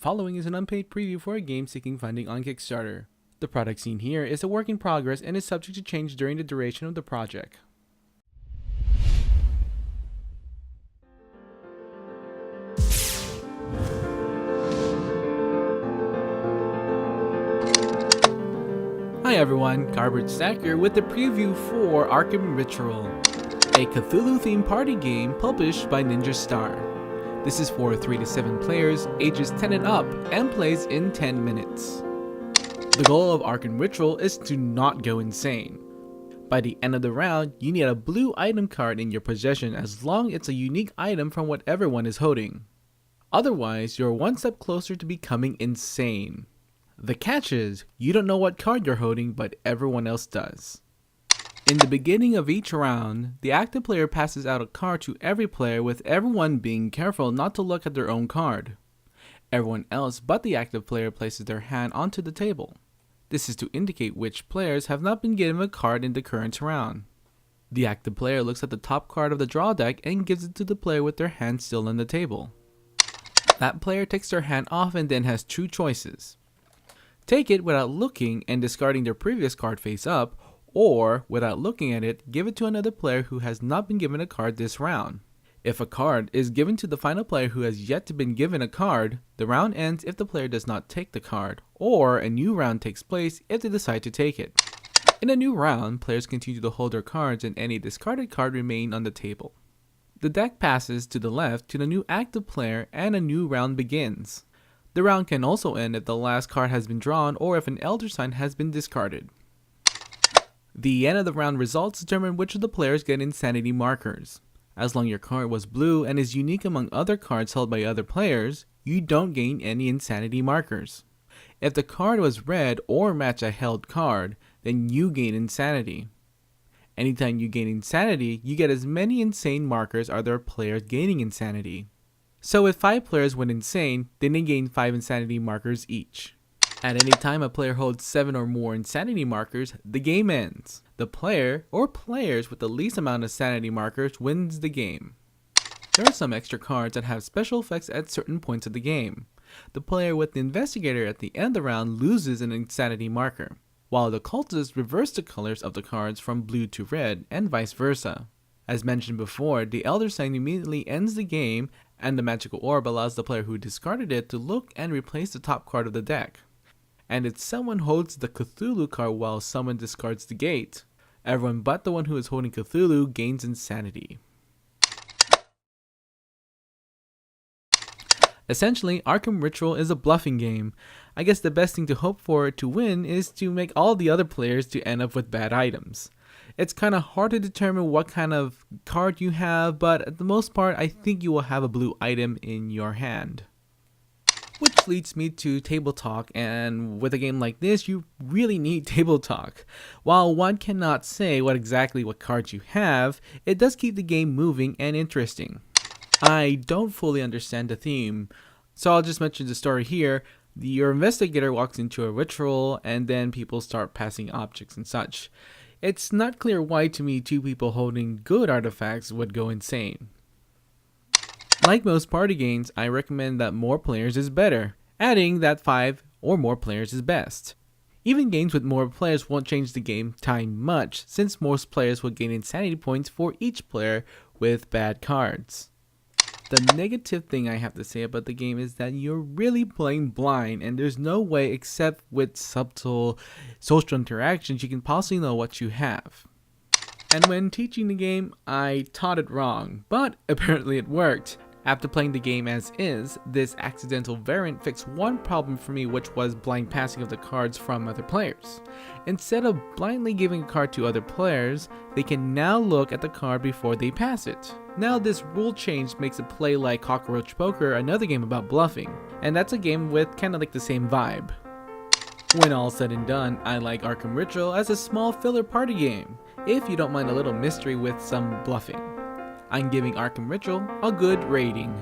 following is an unpaid preview for a game seeking funding on Kickstarter. The product seen here is a work in progress and is subject to change during the duration of the project. Hi everyone, Garbage Stacker with the preview for Arkham Ritual, a Cthulhu-themed party game published by Ninja Star. This is for 3 to 7 players, ages 10 and up, and plays in 10 minutes. The goal of Arkham Ritual is to not go insane. By the end of the round, you need a blue item card in your possession as long as it's a unique item from whatever one is holding. Otherwise, you're one step closer to becoming insane. The catch is, you don't know what card you're holding, but everyone else does. In the beginning of each round, the active player passes out a card to every player, with everyone being careful not to look at their own card. Everyone else but the active player places their hand onto the table. This is to indicate which players have not been given a card in the current round. The active player looks at the top card of the draw deck and gives it to the player with their hand still on the table. That player takes their hand off and then has 2 choices. Take it without looking and discarding their previous card face up, or, without looking at it, give it to another player who has not been given a card this round. If a card is given to the final player who has yet to been given a card, the round ends if the player does not take the card, or a new round takes place if they decide to take it. In a new round, players continue to hold their cards and any discarded card remain on the table. The deck passes to the left to the new active player and a new round begins. The round can also end if the last card has been drawn or if an elder sign has been discarded. The end of the round results determine which of the players get insanity markers. As long as your card was blue and is unique among other cards held by other players, you don't gain any insanity markers. If the card was red or matched a held card, then you gain insanity. Anytime you gain insanity, you get as many insane markers as there are players gaining insanity. So if 5 players went insane, then they gain 5 insanity markers each. At any time a player holds 7 or more insanity markers, the game ends. The player, or players with the least amount of sanity markers, wins the game. There are some extra cards that have special effects at certain points of the game. The player with the investigator at the end of the round loses an insanity marker, while the cultists reverse the colors of the cards from blue to red, and vice versa. As mentioned before, the elder sign immediately ends the game, and the magical orb allows the player who discarded it to look and replace the top card of the deck. And if someone holds the Cthulhu card while someone discards the gate, everyone but the one who is holding Cthulhu gains insanity. Essentially, Arkham Ritual is a bluffing game. I guess the best thing to hope for to win is to make all the other players to end up with bad items. It's kind of hard to determine what kind of card you have, but at the most part, I think you will have a blue item in your hand. Which leads me to table talk, and with a game like this, you really need table talk. While one cannot say what cards you have, it does keep the game moving and interesting. I don't fully understand the theme, so I'll just mention the story here. Your investigator walks into a ritual, and then people start passing objects and such. It's not clear why to me 2 people holding good artifacts would go insane. Like most party games, I recommend that more players is better, adding that 5 or more players is best. Even games with more players won't change the game time much, since most players will gain insanity points for each player with bad cards. The negative thing I have to say about the game is that you're really playing blind, and there's no way except with subtle social interactions you can possibly know what you have. And when teaching the game, I taught it wrong, but apparently it worked. After playing the game as is, this accidental variant fixed one problem for me, which was blind passing of the cards from other players. Instead of blindly giving a card to other players, they can now look at the card before they pass it. Now this rule change makes it play like Cockroach Poker, another game about bluffing, and that's a game with kinda like the same vibe. When all said and done, I like Arkham Ritual as a small filler party game, if you don't mind a little mystery with some bluffing. I'm giving Arkham Ritual a good rating.